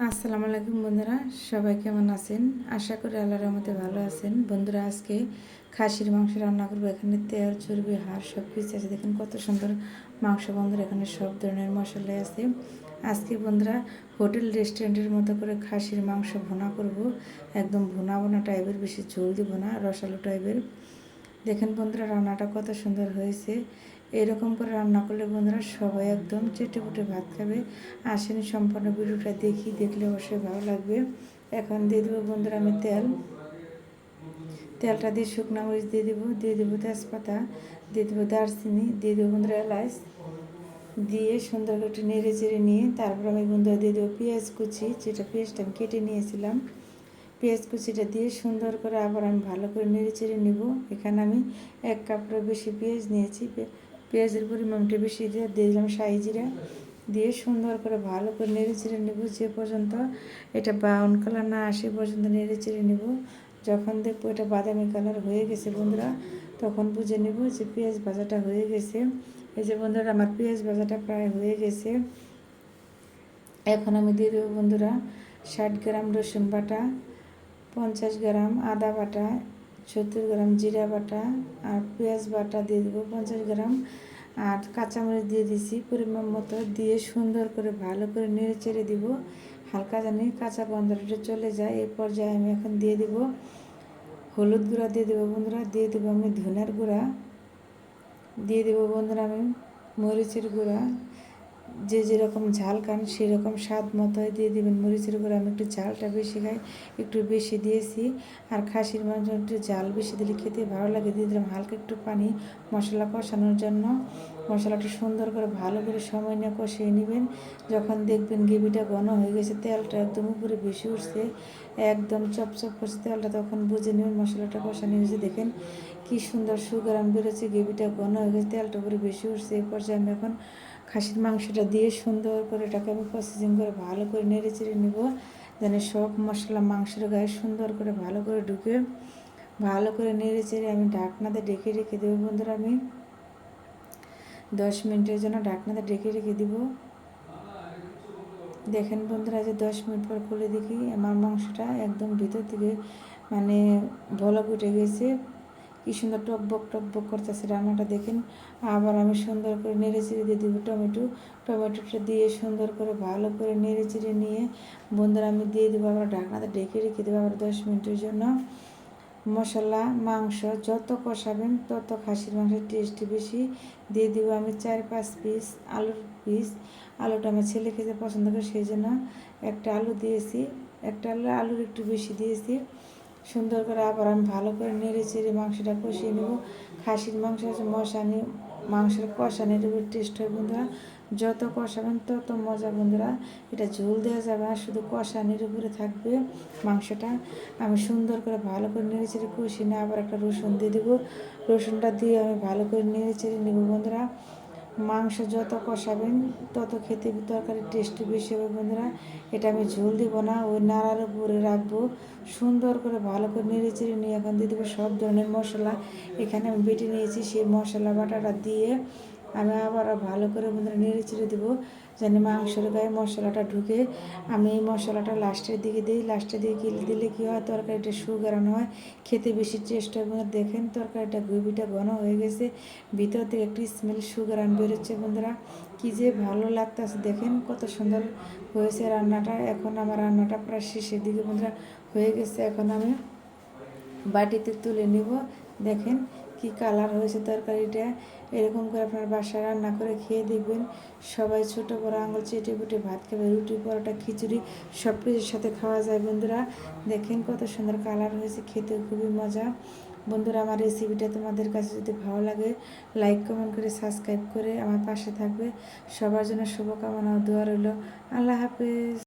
আসসালামু আলাইকুম বন্ধুরা, সবাই কেমন আছেন? আশা করি আল্লাহর রহমতে ভালো আছেন। বন্ধুরা, আজকে খাসির মাংস রান্না করবো। এখানে তেল, চর্বি, হাড় সব কিছু আছে। দেখেন কত সুন্দর মাংস বন্ধুরা। এখানে সব ধরনের মশলা আছে। আজকে বন্ধুরা হোটেল রেস্টুরেন্টের মতো করে খাসির মাংস ভুনা করব। একদম ভুনা ভুনা টাইপের, বেশি ঝোল দিব না, রসালো টাইপের। দেখেন বন্ধুরা রান্নাটা কত সুন্দর হয়েছে। এরকম করে রান্না করলে বন্ধুরা সবাই একদম চেটে পুটে ভাত খাবে। আসেন সম্পূর্ণ ভিডিওটা দেখলে অবশ্যই ভালো লাগবে। এখন দিয়ে দেবো বন্ধুরা আমি তেলটা দিয়ে শুকনো মরিচ দিয়ে দেবো তেজপাতা, দিয়ে দেবো দারচিনি, দিয়ে দেবো বন্ধুরা এলাচ, দিয়ে সুন্দর করে একটু নেড়ে চেড়ে নিয়ে তারপর আমি বন্ধুরা দিয়ে দেবো পেঁয়াজ কুচি, যেটা পেঁয়াজটা আমি কেটে নিয়েছিলাম। পেঁয়াজ কুচিটা দিয়ে সুন্দর করে আবার আমি ভালো করে নেড়ে চেড়ে নেব। এখানে আমি 1 কাপের বেশি পেঁয়াজ নিয়েছি। পেঁয়াজের পরিমাণটা বেশি দিয়ে দিলাম শাহি জিরা, দিয়ে সুন্দর করে ভালো করে নেড়ে চেড়ে নেব যে পর্যন্ত এটা ব্রাউন কালার না আসে পর্যন্ত নেড়ে চেড়ে নেব। যখন দেখবো এটা বাদামি কালার হয়ে গেছে বন্ধুরা, তখন বুঝে নেব যে পেঁয়াজ ভাজাটা হয়ে গেছে। এই যে বন্ধুরা আমার পেঁয়াজ ভাজাটা প্রায় হয়ে গেছে। এখন আমি দিয়ে দেবো বন্ধুরা 60 গ্রাম রসুন বাটা, 50 গ্রাম আদা বাটা, 70 গ্রাম জিরা বাটা, আর পেঁয়াজ বাটা দিয়ে দেবো 50 গ্রাম, আর কাঁচামরিচ দিয়ে দিছি পরিমাণ মতো। দিয়ে সুন্দর করে ভালো করে নেড়ে চেড়ে দিব, হালকা জানি কাঁচা গন্ধটা চলে যায়। এই পর্যায়ে আমি এখন দিয়ে দিব হলুদ গুঁড়া, দিয়ে দেবো বন্ধুরা, দিয়ে দেবো আমি ধনের গুঁড়া, দিয়ে দেবো বন্ধুরা আমি মরিচের গুঁড়া। যে যেরকম ঝাল খান সেরকম স্বাদ মতো দিয়ে দেবেন মরিচের গুঁড়া। আমি একটু ঝালটা বেশি খাই, একটু বেশি দিয়েছি। আর খাসির মাংস একটু ঝাল বেশি দিলে খেতে ভালো লাগে। দিয়ে দিলাম হালকা একটু পানি মশলা কষানোর জন্য। মশলাটা সুন্দর করে ভালো করে সময় নিয়ে কষিয়ে নেবেন। যখন দেখবেন গ্রেভিটা ঘন হয়ে গেছে, তেলটা একদম উপরে বেশি উঠছে, একদম চপচপ করছে তেলটা, তখন বুঝে নেবেন মশলাটা কষানো হয়েছে। দেখেন কি সুন্দর সুগন্ধ বেরোচ্ছে, গ্রেভিটা ঘন হয়ে গেছে, তেলটা উপরে বেশি উঠছে। এই পর্যায়ে আমি এখন খাসির মাংসটা দিয়ে সুন্দর করে এটাকে আমি প্রসেসিং করে ভালো করে নেড়ে চেড়ে নেব, যেন সব মশলা মাংসের গায়ে সুন্দর করে ভালো করে ঢুকে। ভালো করে নেড়ে চেড়ে আমি ঢাকনাতে ঢেকে রেখে দেবো বন্ধুরা। আমি 10 মিনিটের জন্য ঢাকনাতে ঢেকে রেখে দিব। দেখেন বন্ধুরা, যে 10 মিনিট পর খুলে দেখি আমার মাংসটা একদম ভিতর থেকে মানে বলক উঠে গেছে। কি সুন্দর টকবক করতেছে রান্নাটা দেখেন। আবার আমি সুন্দর করে নেড়ে চেড়ে দিয়ে দেবো টমেটোটা দিয়ে সুন্দর করে ভালো করে নেড়ে চেড়ে নিয়ে বন্ধুরা আমি দিয়ে দেবো আবার ঢাকনাতে ঢেকে রেখে দেবো আবার 10 মিনিটের জন্য। মশলা মাংস যত কষাবেন তত খাসির মাংসের টেস্টি বেশি। দিয়ে দেবো আমি 4-5 পিস পিস। আলুটা আমার ছেলে খেতে পছন্দ করে, সেই জন্য একটা আলু দিয়েছি, একটা আলুর একটু বেশি দিয়েছি। সুন্দর করে আবার আমি ভালো করে নেড়ে চেড়ে মাংসটা কষিয়ে নেব। খাসির মাংস হচ্ছে মাংসের কষানির উপর টেস্ট হয় বন্ধুরা। যত কষাবেন তত মজা বন্ধুরা। এটা ঝোল দেওয়া যাবে না, শুধু কষানির উপরে থাকবে মাংসটা। আমি সুন্দর করে ভালো করে নেড়ে চেড়ে কষিয়ে নিয়ে আবার একটা রসুন দিয়ে দেবো। রসুনটা দিয়ে আমি ভালো করে নেড়ে চেড়ে নেব বন্ধুরা। মাংস যত কষাবেন তত খেতে তরকারির টেস্টি বেশি হবে বন্ধুরা। এটা আমি ঝোল দিব না, ওই নাড়ার উপরে রাখবো। সুন্দর করে ভালো করে নেড়ে চেড়ে নিয়ে এখন দিয়ে দেবো সব ধরনের মশলা। এখানে আমি বেটে নিয়েছি, সেই মশলা বাটাটা দিয়ে আমি আবার ভালো করে বন্ধুরা নেড়ে চেড়ে দেবো, যেন মাংসের গায়ে মশলাটা ঢুকে। আমি এই মশলাটা লাস্টের দিকে দিই, লাস্টের দিকে দিলে কী হয়, তরকারিটা সুগরানো হয়, খেতে বেশি টেস্ট হয় বন্ধুরা। দেখেন তরকারিটা গ্রেভিটা ঘন হয়ে গেছে, ভিতর থেকে একটি স্মেল সুগরান বেরোচ্ছে বন্ধুরা। কী যে ভালো লাগতেছে, দেখেন কত সুন্দর হয়েছে রান্নাটা। এখন আমার রান্নাটা প্রায় শেষের দিকে বন্ধুরা হয়ে গেছে। এখন আমি বাটিতে তুলে নিব। দেখেন কি কালার হয়েছে তরকারিটা। এরকম করে আপনার বাসায় রান্না করে খেয়ে দেখবেন, সবাই ছোটো বড়ো আঙুল চেটে পুটে ভাত খাবে। রুটি পরোটা খিচুড়ি সব কিছুর সাথে খাওয়া যায় বন্ধুরা। দেখেন কত সুন্দর কালার হয়েছে, খেতে খুবই মজা বন্ধুরা। আমার রেসিপিটা তোমাদের কাছে যদি ভালো লাগে, লাইক কমেন্ট করে সাবস্ক্রাইব করে আমার পাশে থাকবে। সবার জন্য শুভকামনা ও দোয়া রইল। আল্লাহ হাফেজ।